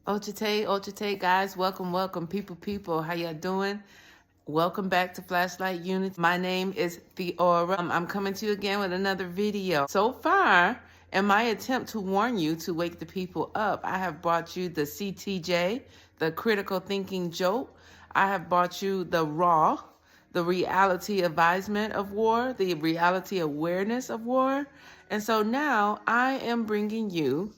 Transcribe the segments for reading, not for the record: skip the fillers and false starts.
Ochite, guys, welcome, people. How y'all doing? Welcome back to Flashlightunity. My name is Theora. I'm coming to you again with another video. So far, in my attempt to warn you to wake the people up, I have brought you the CTJ, the critical thinking joke. I have brought you the raw, the reality advisement of war, the reality awareness of war. And so now I am bringing you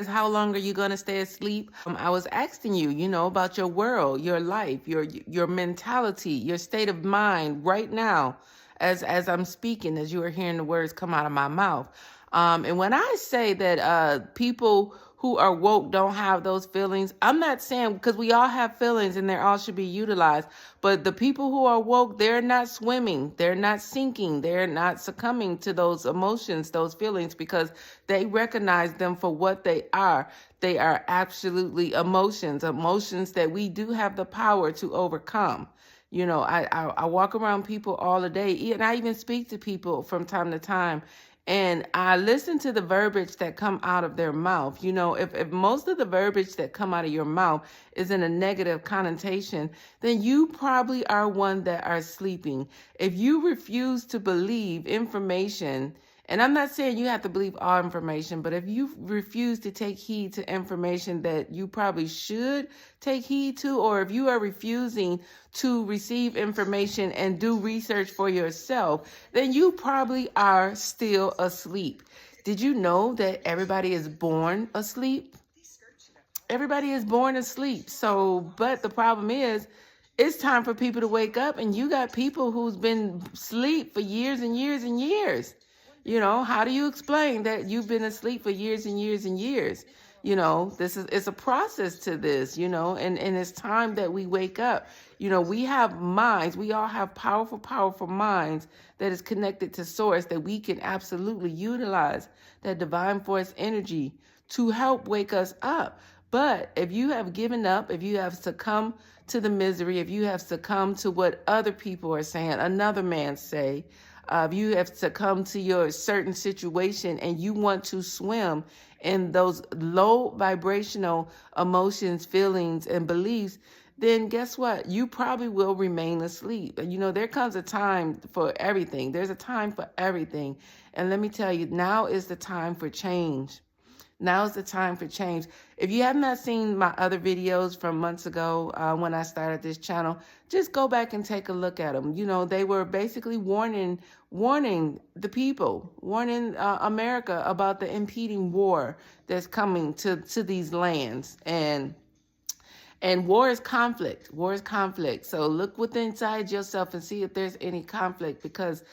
how long are you going to stay asleep? I was asking you, about your world, your life, your mentality, your state of mind right now as I'm speaking, as you are hearing the words come out of my mouth. And when I say that people who are woke don't have those feelings, I'm not saying, because we all have feelings and they all should be utilized, but the people who are woke, they're not swimming, they're not sinking, they're not succumbing to those emotions, those feelings, because they recognize them for what they are. They are absolutely emotions that we do have the power to overcome. I walk around people all the day, and I even speak to people from time to time, and I listen to the verbiage that come out of their mouth. If most of the verbiage that come out of your mouth is in a negative connotation, then you probably are one that are sleeping. If you refuse to believe information, and I'm not saying you have to believe all information, but if you refuse to take heed to information that you probably should take heed to, or if you are refusing to receive information and do research for yourself, then you probably are still asleep. Did you know that everybody is born asleep? Everybody is born asleep. But the problem is, it's time for people to wake up, and you got people who's been asleep for years and years and years. How do you explain that you've been asleep for years and years and years? It's a process to this, and it's time that we wake up. We have minds. We all have powerful minds that is connected to source that we can absolutely utilize that divine force energy to help wake us up. But if you have given up, if you have succumbed to the misery, if you have succumbed to what other people are saying, another man say, if you have succumbed to your certain situation and you want to swim in those low vibrational emotions, feelings, and beliefs, then guess what? You probably will remain asleep. And there comes a time for everything. There's a time for everything. And let me tell you, now is the time for change. Now is the time for change. If you have not seen my other videos from months ago when I started this channel, just go back and take a look at them. They were basically warning the people, warning America about the impending war that's coming to these lands. And war is conflict. War is conflict. So look within inside yourself and see if there's any conflict, because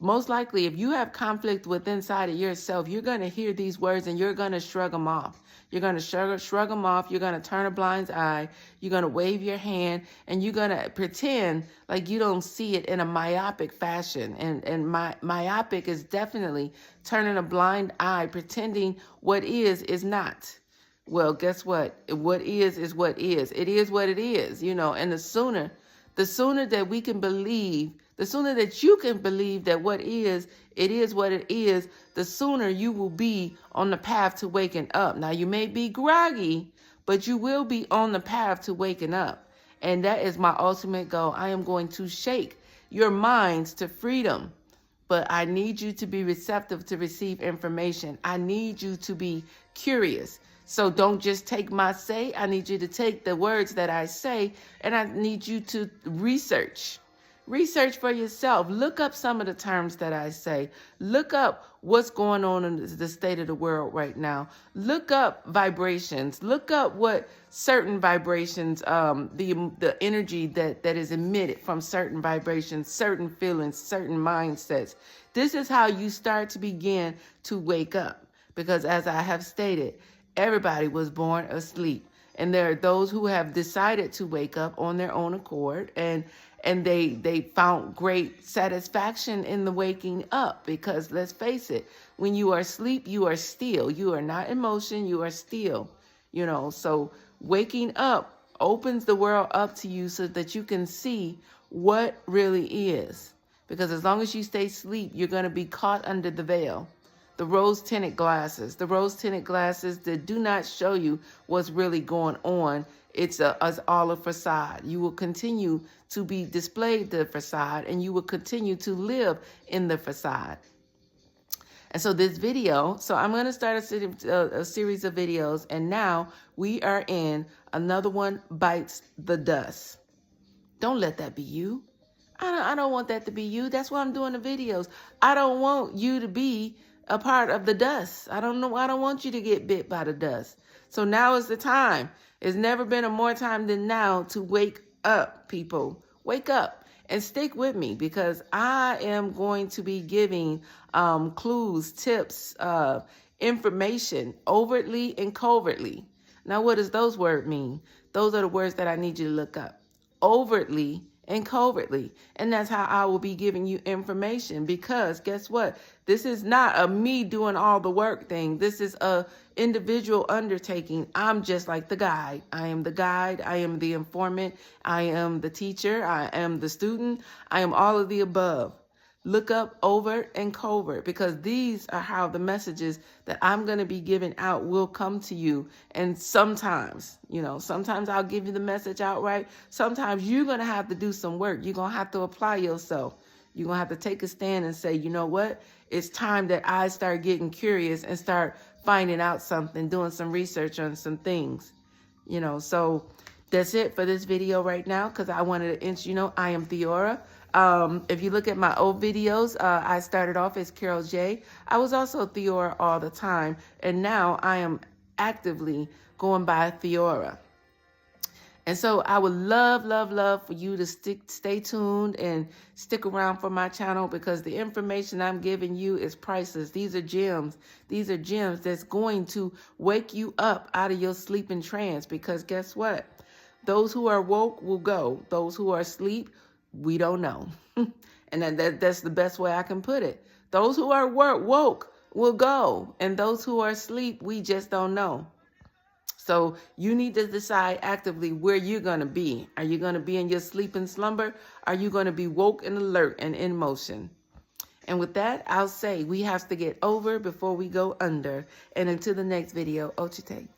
most likely, if you have conflict within inside of yourself, you're going to hear these words and you're going to shrug them off. You're going to shrug them off. You're going to turn a blind eye. You're going to wave your hand, and you're going to pretend like you don't see it in a myopic fashion. And myopic is definitely turning a blind eye, pretending what is not. Well, guess what? What is what is. It is what it is, and the sooner that we can believe, the sooner that you can believe that what is, it is what it is, the sooner you will be on the path to waking up. Now, you may be groggy, but you will be on the path to waking up. And that is my ultimate goal. I am going to shake your minds to freedom. But I need you to be receptive to receive information. I need you to be curious. So don't just take my say. I need you to take the words that I say, and I need you to research. Research for yourself. Look up some of the terms that I say. Look up what's going on in the state of the world right now. Look up vibrations. Look up what certain vibrations, the energy that is emitted from certain vibrations, certain feelings, certain mindsets. This is how you start to begin to wake up. Because as I have stated, everybody was born asleep. And there are those who have decided to wake up on their own accord, and they found great satisfaction in the waking up, because let's face it, when you are asleep, you are still. You are not in motion, you are still, So waking up opens the world up to you so that you can see what really is. Because as long as you stay asleep, you're going to be caught under the veil. the rose-tinted glasses. The rose-tinted glasses that do not show you what's really going on. It's all a facade. You will continue to be displayed the facade, and you will continue to live in the facade. And so this video, so I'm going to start a series of videos, and now we are in another one, bites the dust. Don't let that be you. I don't want that to be you. That's why I'm doing the videos. I don't want you to be a part of the dust. I don't want you to get bit by the dust. So now is the time. It's never been a more time than now to wake up, people. Wake up and stick with me, because I am going to be giving clues, tips, information, overtly and covertly. Now, what does those words mean? Those are the words that I need you to look up. Overtly and covertly. And that's how I will be giving you information, because guess what? This is not a me doing all the work thing. This is a individual undertaking. I'm just like the guide. I am the guide. I am the informant. I am the teacher. I am the student. I am all of the above. Look up overt and covert, because these are how the messages that I'm going to be giving out will come to you. And sometimes, sometimes I'll give you the message outright. Sometimes you're going to have to do some work. You're going to have to apply yourself. You're going to have to take a stand and say, you know what? It's time that I start getting curious and start finding out something, doing some research on some things, So that's it for this video right now, because I wanted to, I am Theora. If you look at my old videos, I started off as Carol J. I was also Theora all the time, and now I am actively going by Theora. And so I would love, love, love for you to stay tuned and stick around for my channel, because the information I'm giving you is priceless. These are gems. These are gems that's going to wake you up out of your sleeping trance, because guess what? Those who are woke will go. Those who are asleep, we don't know. And that's the best way I can put it. Those who are woke will go, and those who are asleep, we just don't know. So you need to decide actively where you're going to be. Are you going to be in your sleep and slumber? Are you going to be woke and alert and in motion? And with that, I'll say we have to get over before we go under. And until the next video, Ochite.